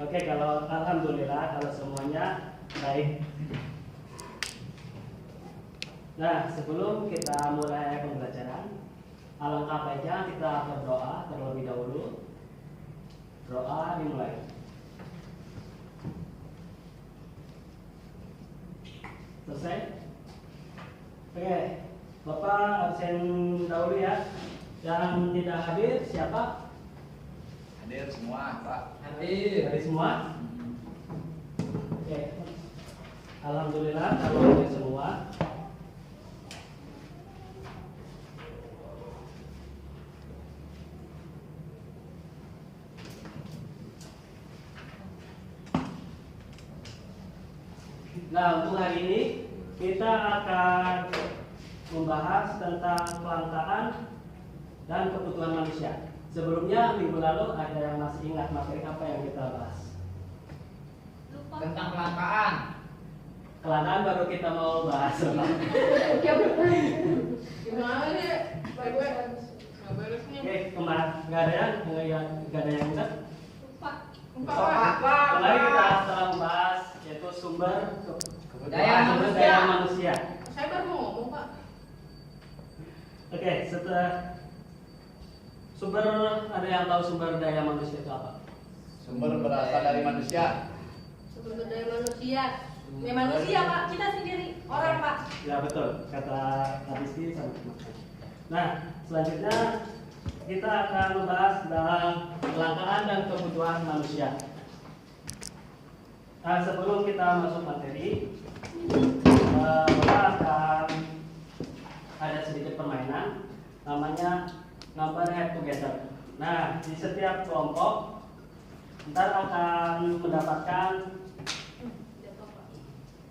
Oke, kalau alhamdulillah kalau semuanya baik. Nah, sebelum kita mulai pembelajaran, alangkah baiknya kita berdoa terlebih dahulu. Doa dimulai. Selesai? Oke, Bapak absen dahulu ya. Yang tidak hadir siapa? Hadir semua, Pak. Hadir semua? Oke. Alhamdulillah kalau hadir semua. Nah, untuk hari ini kita akan membahas tentang kelangkaan dan kebutuhan manusia. Sebelumnya minggu lalu ada yang masih ingat materi apa yang kita bahas? Tentang kelangkaan. Kelangkaan baru kita mau bahas. Gimana sih? Baik-baik. Nggak beres nih. Oke, kemarin nggak ada yang ingat. Pak. Kemarin kita telah membahas yaitu sumber Daya daya manusia. Saya baru mau ngomong, Pak. Oke, setelah sumber, ada yang tahu sumber daya manusia itu apa? Sumber berasal dari manusia. Sumber daya manusia. Ya manusia, Pak. Kita sendiri orang, Pak. Ya betul, kata Rizky sama teman. Nah, selanjutnya kita akan membahas tentang kelangkaan dan kebutuhan manusia. Nah, sebelum kita masuk materi, kita akan ada sedikit permainan, namanya number head together. Nah, di setiap kelompok ntar akan mendapatkan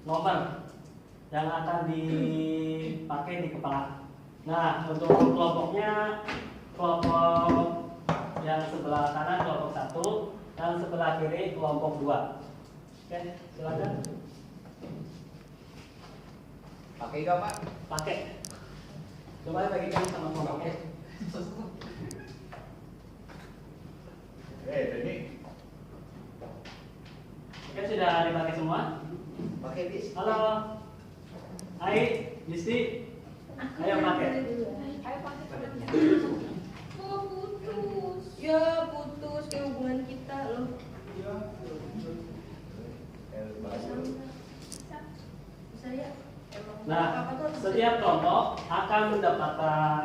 nomor yang akan dipakai di kepala. Nah, untuk kelompoknya, kelompok yang sebelah kanan kelompok 1, yang sebelah kiri kelompok 2. Oke, silakan. Pakai gak, Pak? Pakai. Coba bagikan sama kelompoknya. Ini Oke, sudah dipakai semua? pakai bis. Halo. Hai, Listi. Ayo pakai. Ayo pakai kodenya. Oh, putus. Ya, putus ke hubungan kita loh. Bisa ya? Emang Nah, apa tuh? setiap kelompok akan mendapatkan,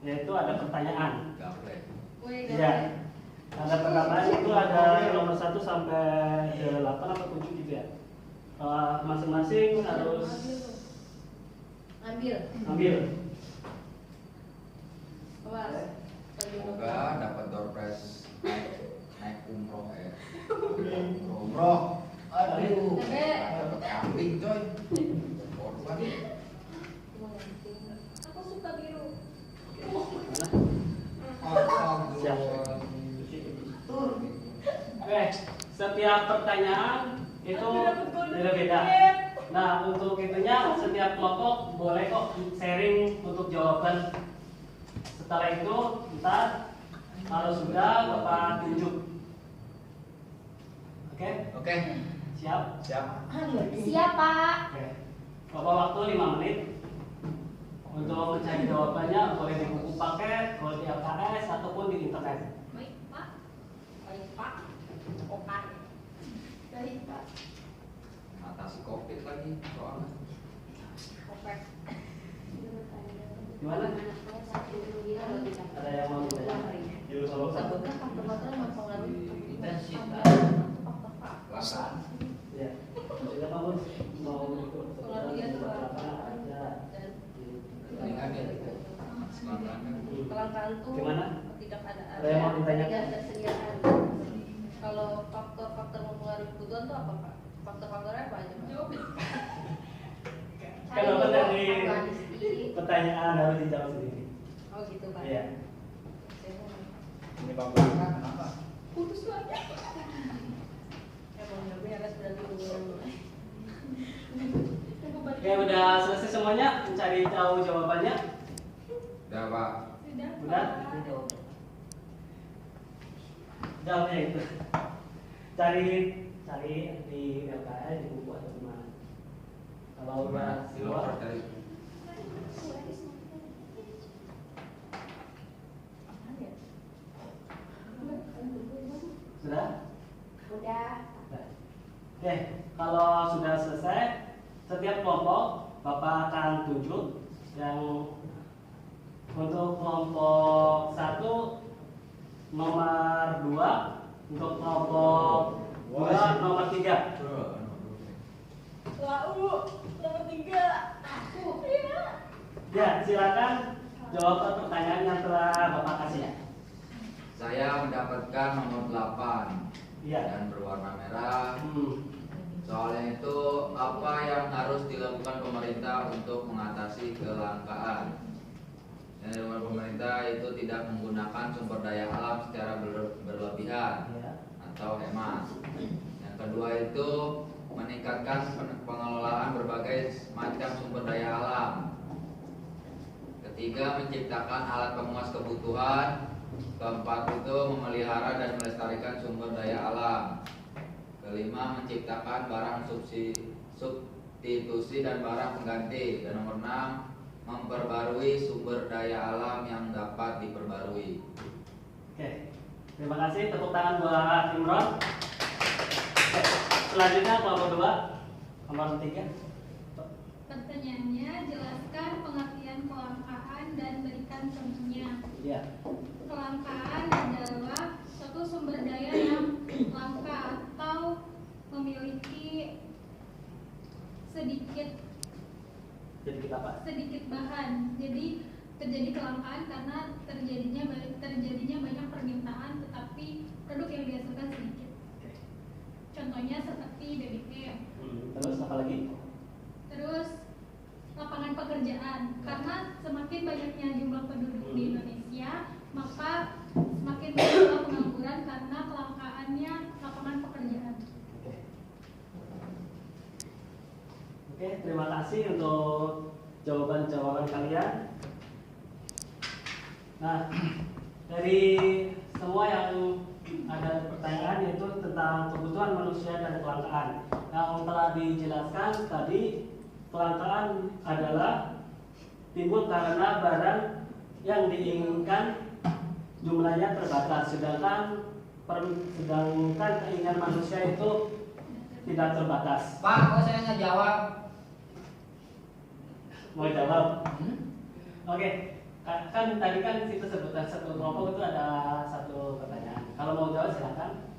yaitu ada pertanyaan. Gaple. Wih, Iya. Ada pertanyaan itu ada nomor 1 sampai 8 atau 7 gitu ya. Masing-masing harus ambil. Awas. Semoga dapat door prize naik umroh ya. Umroh. Aduh. Dapat kambing, coy. Korban. Aku suka biru. Siap. Oke, setiap pertanyaan itu beda-beda. Nah, untuk itunya setiap kelompok boleh kok sharing untuk jawaban. Setelah itu ntar kalau sudah Bapak tunjuk. Oke? Oke. Siap? Siap. Siap, Pak. Oke. Bapak waktu 5 menit untuk mencari jawabannya, boleh di buku paket, boleh di LKS ataupun di internet. Baik, Pak. Baik, Pak. Oke. Baik, Pak. Atasi COVID lagi soalnya. Oke. Gimana? Ada yang mau bertanya? Jurus apa? Intensitas. Kelangkaan. Ya. Jadi kamu mau ikut aja. Dengan ya. Kelangkaan. Kelangkaan tuh Gimana? tidak ada Ada yang mau ditanyakan? ketersediaan. Kalau faktor-faktor mempengaruhi kebutuhan tuh apa, Pak? Faktor-faktornya apa aja, Pak? Kalau dari pertanyaan harus dijawab sendiri. Oh gitu, Pak. Iya. Ini Bapak kenapa? Putus lagi. Emang nggak beres berarti hubungan. Oke, udah selesai semuanya mencari tahu jawabannya? Udah, Pak. Udah? Jawabnya itu. cari di LKS, di buku atau di mana. Kalau udah Di loker tadi. sudah? Udah. Oke, kalau sudah selesai, setiap kelompok Bapak akan tunjuk yang untuk kelompok 1 nomor 2, untuk kelompok 2 nomor 3. Lalu nomor 3 aku. Ya, silakan jawab pertanyaan yang telah Bapak kasih. Saya mendapatkan nomor 8 Iya. dan berwarna merah. Hmm. Soalnya itu apa yang harus dilakukan pemerintah untuk mengatasi kelangkaan? Yang dilakukan pemerintah itu tidak menggunakan sumber daya alam secara berlebihan Ya. atau hemat. Yang kedua itu meningkatkan pengelolaan berbagai macam sumber daya alam. Ketiga, menciptakan alat pemuas kebutuhan. Keempat itu memelihara dan melestarikan sumber daya alam. Kelima, menciptakan barang substitusi dan barang pengganti. Dan nomor 6, memperbarui sumber daya alam yang dapat diperbarui. Oke, terima kasih. Tepuk tangan buat Imron. Oke, selanjutnya kelompok 2 nomor 3. Pertanyaannya, jelaskan pengertian kelangkaan dan berikan contohnya. Ya. Kelangkaan adalah suatu sumber daya yang langka atau memiliki sedikit Jadi kita apa? bahan. Jadi terjadi kelangkaan karena terjadinya banyak permintaan tetapi produk yang dihasilkan sedikit. Oke. Contohnya seperti BBM. Terus apa lagi? Terus lapangan pekerjaan, karena semakin banyaknya jumlah penduduk di Indonesia, maka semakin banyak pengangguran karena kelangkaannya lapangan pekerjaan. Oke, terima kasih untuk jawaban-jawaban kalian. Nah, dari semua yang ada pertanyaan yaitu tentang kebutuhan manusia dan kelangkaan. Yang telah dijelaskan tadi, kelangkaan adalah timbul karena barang yang diinginkan jumlahnya terbatas, sedangkan keinginan manusia itu tidak terbatas. Pak, kok saya nggak jawab? Mau jawab? Oke, kan tadi kan situ sebutan satu kelompok itu ada satu pertanyaan. Kalau mau jawab silakan.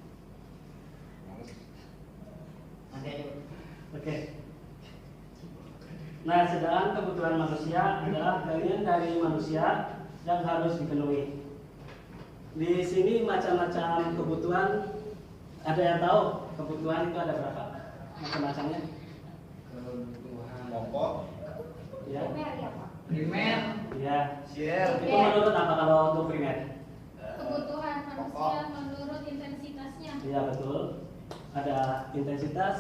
Nanti aja. Oke. Nah, sedangkan kebutuhan manusia adalah bagian dari manusia yang harus dipenuhi. Di sini macam-macam kebutuhan. Ada yang tahu kebutuhan itu ada berapa? Macam-macamnya? Kebutuhan pokok, Ya. Primer ya Pak. Primer, Ya. share, Itu menurut apa kalau untuk primer? Kebutuhan manusia menurut intensitasnya. Iya, betul. Ada intensitas.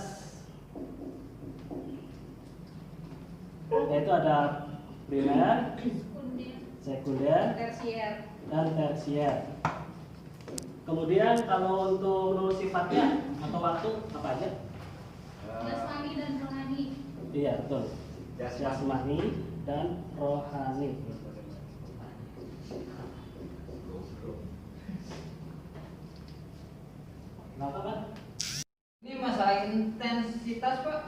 Yaitu ada primer, sekunder, Tersier. dan tersier. Kemudian kalau untuk menurut sifatnya atau waktu apa aja? Jasmani dan rohani. Iya, betul. Jasmani dan rohani. Kenapa, Pak? ini masalah intensitas Pak.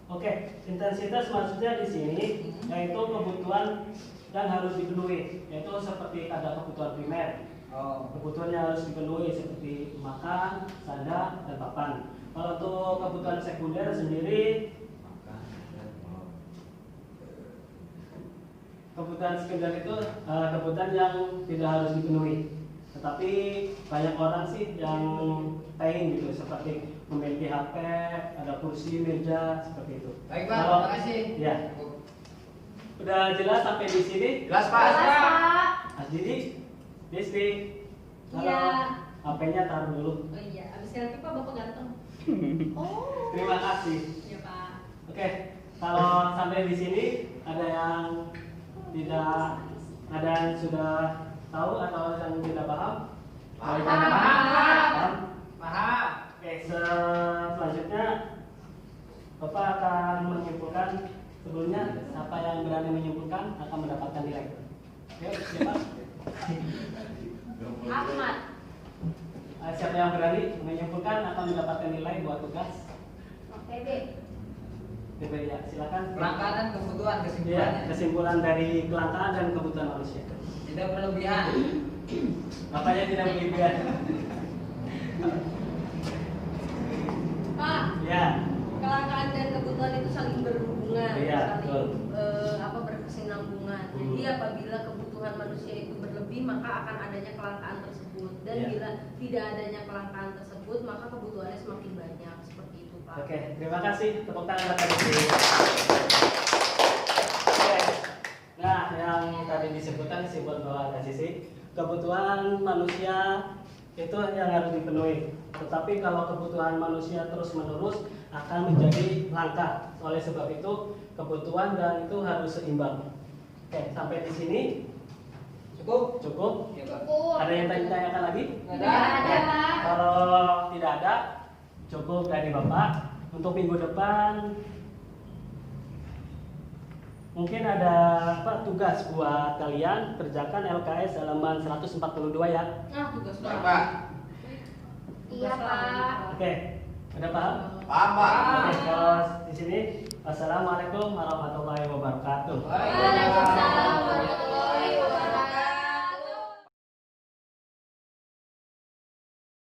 Oke, intensitas maksudnya di sini yaitu kebutuhan yang harus dipenuhi, yaitu seperti ada kebutuhan primer. Oh, Kebutuhan yang harus dipenuhi seperti makan, sandang, dan papan. Kalau untuk kebutuhan sekunder sendiri, kebutuhan sekunder itu kebutuhan yang tidak harus dipenuhi. Tetapi banyak orang sih yang pengen gitu, seperti memiliki HP, ada kursi, meja, seperti itu. baik Pak, Kalau- terima kasih. Ya, udah jelas sampai di sini. Jelas Pak. Jelas Pak. Mas Didi, Disti, Iya. HP-nya taruh dulu. Oh iya, abis selfie Pak Bapak ganteng. Oh. Terima kasih. Iya Pak. Oke, kalau sampai di sini ada yang tidak, ada yang sudah tahu atau yang tidak paham? Paham. Paham? Paham. Oke, selanjutnya Bapak akan menyimpulkan. Sebelumnya, siapa yang berani menyimpulkan akan mendapatkan nilai. Yuk, siapa? Ahmad. Siapa yang berani menyimpulkan akan mendapatkan nilai buat tugas? Oke deh. Oke, ya, silakan. Kelangkaan dan kebutuhan Ya, kesimpulannya. kesimpulan dari kelangkaan dan kebutuhan manusia. Tidak berlebihan. Apanya tidak berlebihan? Pak, Ya, kelangkaan dan kebutuhan itu saling berhubungan, Iya, betul. saling berkesinambungan. Jadi apabila kebutuhan manusia itu berlebih, maka akan adanya kelangkaan tersebut. Dan Iya. bila tidak adanya kelangkaan tersebut, maka kebutuhannya semakin banyak. Seperti itu, Pak. oke, terima kasih. Tepuk tangan rekan isi. Oke, nah yang tadi disebutkan kesimpulan bahwa ada sisi kebutuhan manusia itu yang harus dipenuhi. Tetapi kalau kebutuhan manusia terus menerus akan menjadi langka. Oleh sebab itu kebutuhan dan itu harus seimbang. Oke, sampai di sini Cukup? cukup. Ya, Pak. Cukup. Ada yang ditanyakan lagi? Nggak Nggak ada, ada. Pak. Kalau tidak ada, cukup dari Bapak. Untuk minggu depan mungkin ada tugas buat kalian kerjakan LKS halaman 142 ya. Nah, tugas Baik, Pak. Pak. Iya, Pak. Oke, udah paham? Paham, Pak. Oke, kalau di sini wassalamualaikum warahmatullahi wabarakatuh. Waalaikumsalam. Waalaikumsalam.